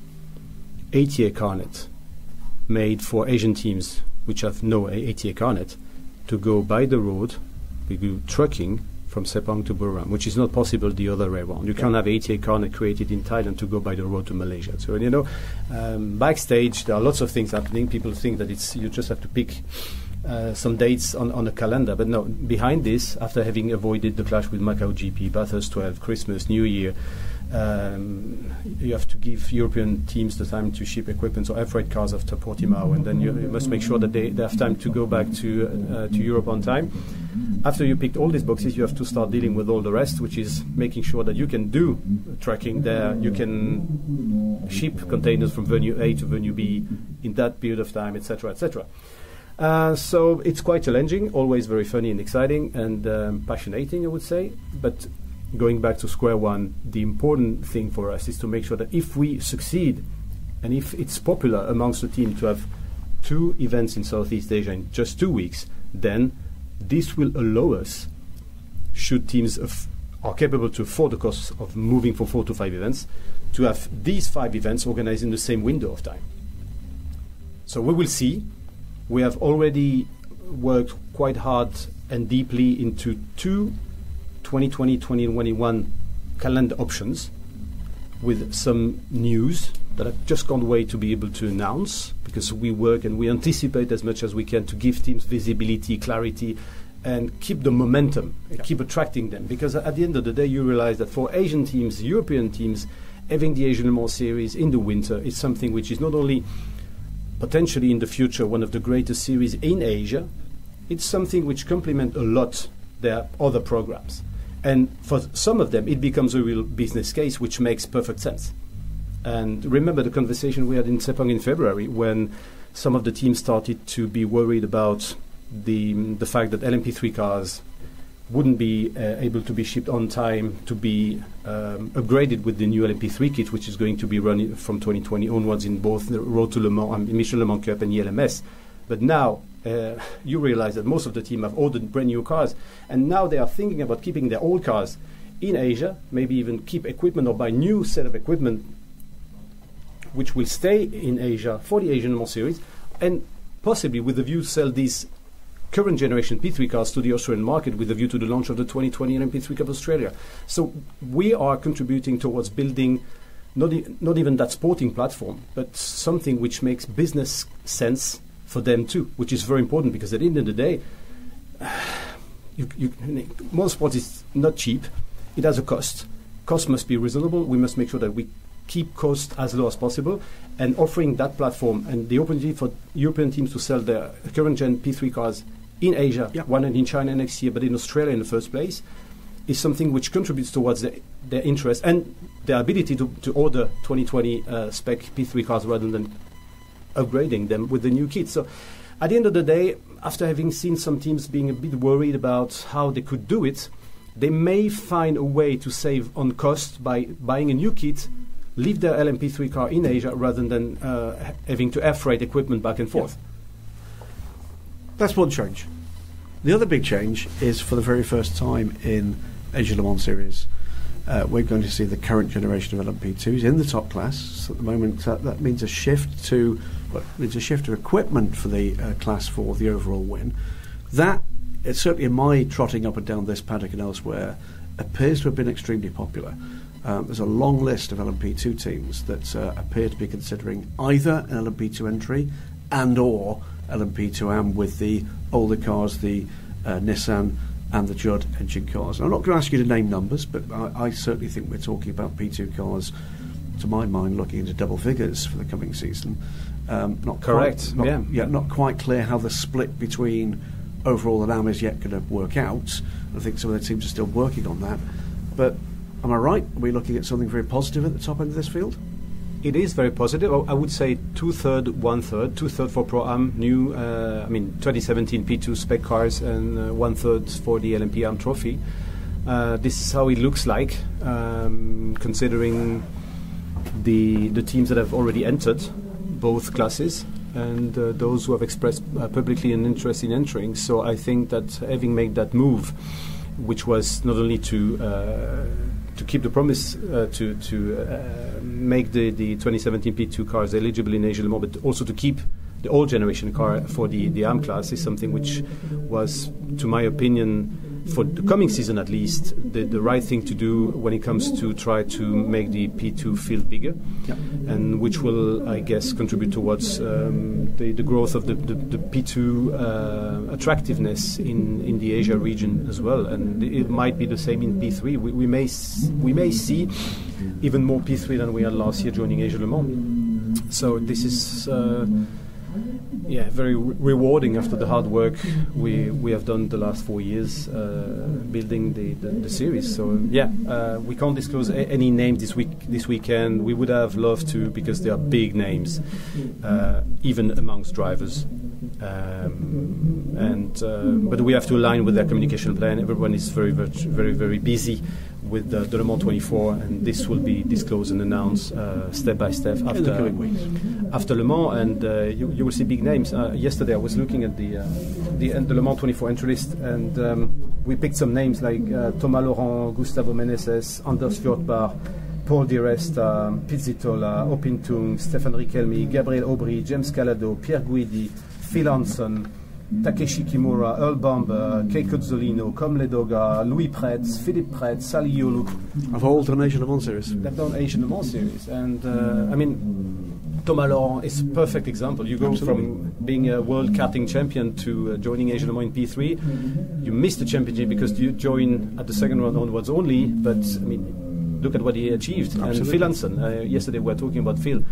ATA carnet made for Asian teams which have no ATA carnet to go by the road. We do trucking from Sepang to Buram, which is not possible the other way around. You can't have ATA carnet created in Thailand to go by the road to Malaysia. So, backstage there are lots of things happening. People think that you just have to pick some dates on a calendar. But no, behind this, after having avoided the clash with Macau GP, Bathurst 12, Christmas, New Year, you have to give European teams the time to ship equipment, so air freight cars after Portimao, and then you must make sure that they have time to go back to Europe on time. After you picked all these boxes, you have to start dealing with all the rest, which is making sure that you can do tracking there, you can ship containers from venue A to venue B in that period of time, etc., etc. So it's quite challenging, always very funny and exciting and passionating, I would say. But going back to square one, the important thing for us is to make sure that if we succeed and if it's popular amongst the team to have 2 events in Southeast Asia in just 2 weeks, then this will allow us, should teams are capable to afford the costs of moving from 4 to 5 events, to have these 5 events organized in the same window of time. So we will see. We have already worked quite hard and deeply into 2 2020-2021 calendar options with some news that I just can't wait to be able to announce, because we work and we anticipate as much as we can to give teams visibility, clarity, and keep the momentum, keep attracting them. Because at the end of the day, you realize that for Asian teams, European teams, having the Asian Le Mans series in the winter is something which is not only potentially in the future one of the greatest series in Asia, it's something which complement a lot their other programs. And for some of them, it becomes a real business case, which makes perfect sense. And remember the conversation we had in Sepang in February, when some of the teams started to be worried about the fact that LMP3 cars wouldn't be able to be shipped on time to be upgraded with the new LMP3 kit, which is going to be run from 2020 onwards in both the Road to Le Mans, Michelin Le Mans Cup and ELMS. But now you realize that most of the team have ordered brand new cars, and now they are thinking about keeping their old cars in Asia, maybe even keep equipment or buy new set of equipment which will stay in Asia for the Asian Le Mans series, and possibly with the view to sell these current generation P3 cars to the Australian market with a view to the launch of the 2020 LMP3 Cup Australia. So we are contributing towards building not even that sporting platform, but something which makes business sense for them too, which is very important, because at the end of the day, motorsport is not cheap. It has a cost. Cost must be reasonable. We must make sure that we keep cost as low as possible, and offering that platform and the opportunity for European teams to sell their current gen P3 cars in Asia, one in China next year, but in Australia in the first place, is something which contributes towards their interest and their ability to order 2020 spec P3 cars rather than upgrading them with the new kit. So at the end of the day, after having seen some teams being a bit worried about how they could do it, they may find a way to save on cost by buying a new kit, leave their LMP3 car in Asia rather than having to air freight equipment back and forth. That's one change. The other big change is, for the very first time in Asia Le Mans Series, we're going to see the current generation of LMP2s in the top class. So at the moment, that means a shift of equipment for the class for the overall win. That, certainly in my trotting up and down this paddock and elsewhere, appears to have been extremely popular. There's a long list of LMP2 teams that appear to be considering either an LMP2 entry and or LMP2AM with the older cars, the Nissan and the Judd engine cars. I'm not going to ask you to name numbers, but I certainly think we're talking about P2 cars, to my mind, looking into double figures for the coming season. Not correct. Not quite clear how the split between overall and AM is yet going to work out. I think some of the teams are still working on that. But am I right? Are we looking at something very positive at the top end of this field? It is very positive. I would say 2/3, 1/3. 2/3 for Pro-Am, new, 2017 P2 spec cars, and 1/3 for the LMP AM trophy. This is how it looks like, considering the teams that have already entered both classes. and those who have expressed publicly an interest in entering. So I think that having made that move, which was not only to keep the promise to make the 2017 P2 cars eligible in Asia Le Mans, but also to keep the old generation car for the AM class, is something which was, to my opinion, for the coming season at least, the right thing to do when it comes to try to make the P2 field bigger, and which will, I guess, contribute towards the growth of the P2 attractiveness in the Asia region as well. And it might be the same in P3. We may see even more P3 than we had last year joining Asia Le Mans. So this is very rewarding after the hard work we have done the last 4 years building the series. So we can't disclose any names this weekend. We would have loved to, because they are big names, even amongst drivers. But we have to align with their communication plan. Everyone is very, very, very, very busy with the Le Mans 24, and this will be disclosed and announced step by step after Le Mans, and you will see big names. Yesterday I was looking at the Le Mans 24 entry list, and we picked some names like Thomas Laurent, Gustavo Meneses, Anders Fjordberg, Paul Di Resta, Pizzitola, Opintung, Stefan Riquelme, Gabriel Aubry, James Calado, Pierre Guidi, Phil Hansen, Takeshi Kimura, Earl Bamber, Keiko Zolino, Com Ledoga, Louis Pretz, Philippe Pretz, Sally Yoluk. I've all done Asian Le Mans series. They've done Asian Le Mans series, and Thomas Laurent is a perfect example. You go from being a world karting champion to joining Asian Le Mans in P3. You missed the championship because you join at the second round onwards only, but look at what he achieved. Absolutely. And Phil Hansen, yesterday we were talking about Phil.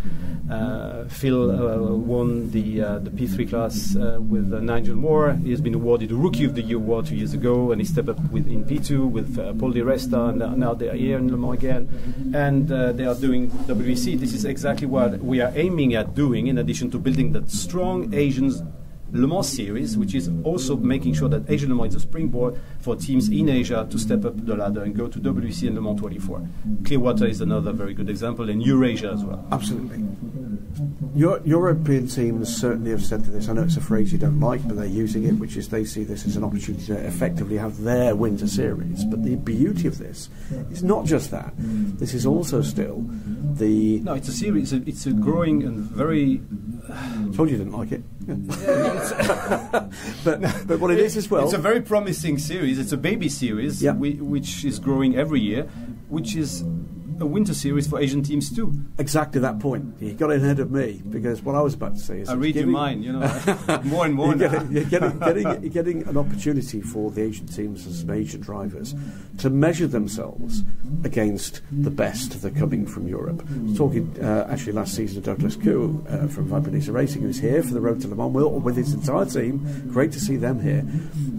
Phil won the P3 class with Nigel Moore. He has been awarded the Rookie of the Year award 2 years ago, and he stepped up in P2 with Paul Di Resta, and now they are here in Le Mans again, and they are doing WEC. This is exactly what we are aiming at doing, in addition to building that strong Asians Le Mans series, which is also making sure that Asia Le Mans is a springboard for teams in Asia to step up the ladder and go to WEC and Le Mans 24. Clearwater is another very good example, and Eurasia as well. Absolutely. European teams certainly have said to this, I know it's a phrase you don't like, but they're using it, which is they see this as an opportunity to effectively have their winter series. But the beauty of this is not just that. This is also still the... No, it's a series. It's a growing and very... I told you didn't like it. but what it is as well... It's a very promising series. It's a baby series, which is growing every year, which is a winter series for Asian teams too. Exactly that point. You got ahead of me, because what I was about to say is... I read your mind, more and more you're getting an opportunity for the Asian teams as Asian drivers to measure themselves against the best that are coming from Europe. I was talking actually last season to Douglas Koo from Vibranisa Racing, who's here for the Road to Le Mans with his entire team. Great to see them here.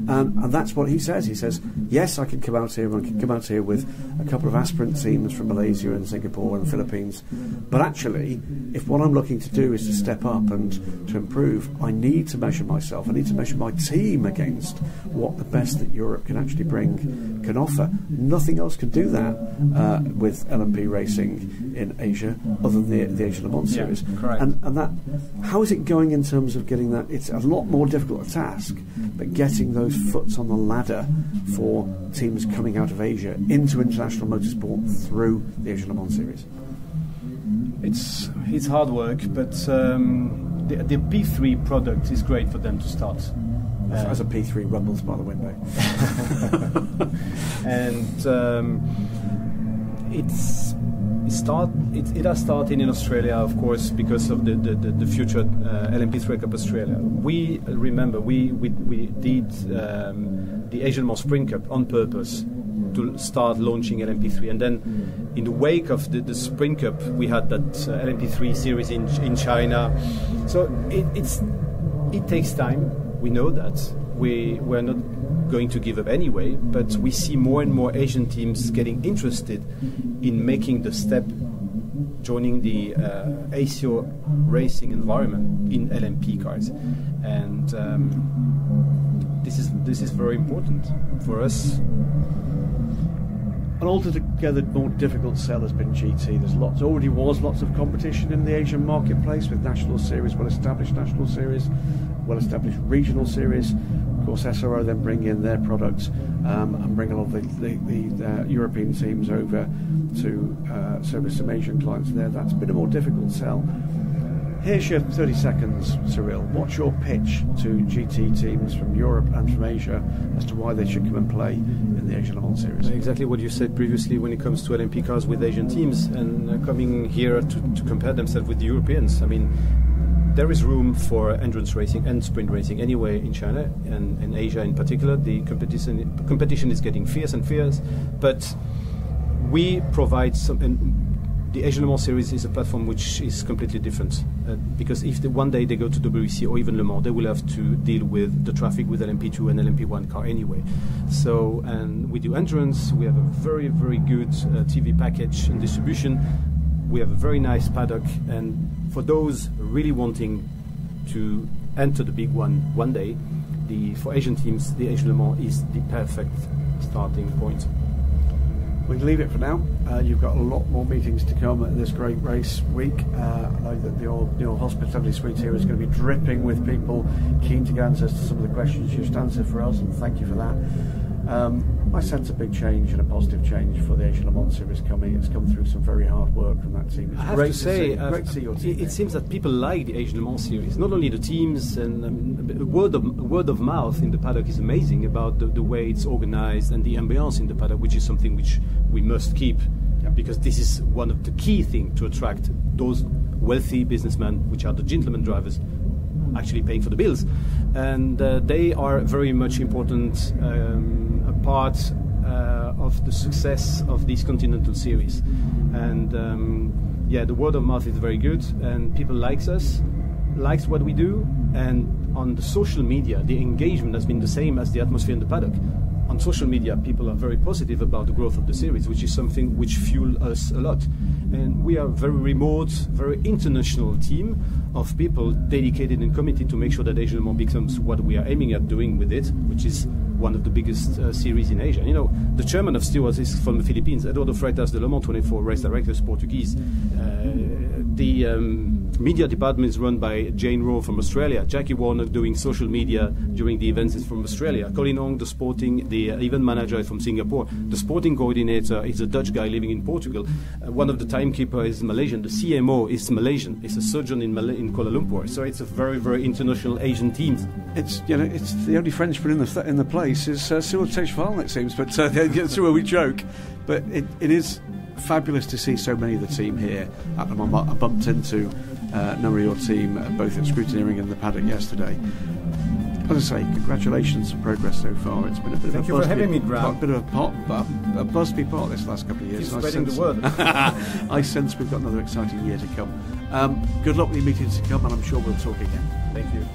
And that's what he says. He says, yes, I can come out here, and I can come out here with a couple of aspirant teams from Malaysia and Singapore and the Philippines, but actually, if what I'm looking to do is to step up and to improve, I need to measure myself. I need to measure my team against what the best that Europe can actually bring, can offer. Nothing else can do that with LMP racing in Asia other than the Asia Le Mans series. Correct. And that, how is it going in terms of getting that? It's a lot more difficult a task, but getting those foots on the ladder for teams coming out of Asia into international motorsport through the Asia Le Mans series. It's hard work, but the P3 product is great for them to start. As a P3 rumbles by the window. And it has started in Australia, of course, because of the future LMP3 Cup Australia. We remember we did the Asian Mans Spring Cup on purpose to start launching LMP3, and then in the wake of the Spring Cup we had that LMP3 series in China. So it takes time. We know that. We're not going to give up anyway, but we see more and more Asian teams getting interested in making the step, joining the ASIO racing environment in LMP cars, and this is very important for us. And also to the more difficult sell has been GT. There's lots of competition in the Asian marketplace with national series, well-established national series, well-established regional series. Of course, SRO then bring in their products and bring a lot of the European teams over to service some Asian clients there. That's been a more difficult sell. Here's your 30 seconds, Cyrille. What's your pitch to GT teams from Europe and from Asia as to why they should come and play in the Asian Le Mans Series? Exactly what you said previously when it comes to LMP cars with Asian teams and coming here to compare themselves with the Europeans. I mean, there is room for endurance racing and sprint racing anyway in China and in Asia in particular. The competition is getting fierce and fierce, but we provide some... The Asian Le Mans Series is a platform which is completely different because if one day they go to WEC or even Le Mans, they will have to deal with the traffic with LMP2 and LMP1 car anyway. So, and we do endurance, we have a very, very good TV package and distribution. We have a very nice paddock, and for those really wanting to enter the big one day, for Asian teams, the Asian Le Mans is the perfect starting point. We can leave it for now. You've got a lot more meetings to come at this great race week. I know that your hospitality suite here is going to be dripping with people keen to get answers to some of the questions you've just answered for us, and thank you for that. I sense a big change and a positive change for the Asian Le Mans Series coming. It's come through some very hard work from that team. It's great to see your team. It seems that people like the Asian Le Mans Series. Not only the teams, and word of mouth in the paddock is amazing about the way it's organized and the ambiance in the paddock, which is something which we must keep, because this is one of the key things to attract those wealthy businessmen, which are the gentleman drivers, actually paying for the bills, and they are very much important a part of the success of this Continental Series. And the word of mouth is very good, and people likes what we do, and on the social media the engagement has been the same as the atmosphere in the paddock. On social media, people are very positive about the growth of the series, which is something which fuels us a lot. And we are a very remote, very international team of people dedicated and committed to make sure that Asian Le Mans becomes what we are aiming at doing with it, which is one of the biggest series in Asia. You know, the chairman of stewards is from the Philippines. Eduardo Freitas, the Le Mans 24 race director, is Portuguese. The media department is run by Jane Rowe from Australia. Jackie Warner doing social media during the events is from Australia. Colin Ong, the event manager, is from Singapore. The sporting coordinator is a Dutch guy living in Portugal. One of the timekeeper is Malaysian. The CMO is Malaysian. It's a surgeon in Kuala Lumpur. So it's a very, very international Asian team. It's the only Frenchman in the place is Cyrille Taesch, it seems. But that's where we joke. But it is fabulous to see so many of the team here at the moment. I bumped into a number of your team both at Scrutineering and the paddock yesterday. As I say, congratulations on progress so far. It's been a bit Thank of you a for having me, Graham. A bit of a buzz to be part of this last couple of years. Keep spreading the word. I sense we've got another exciting year to come. Good luck with your meetings to come, and I'm sure we'll talk again. Thank you.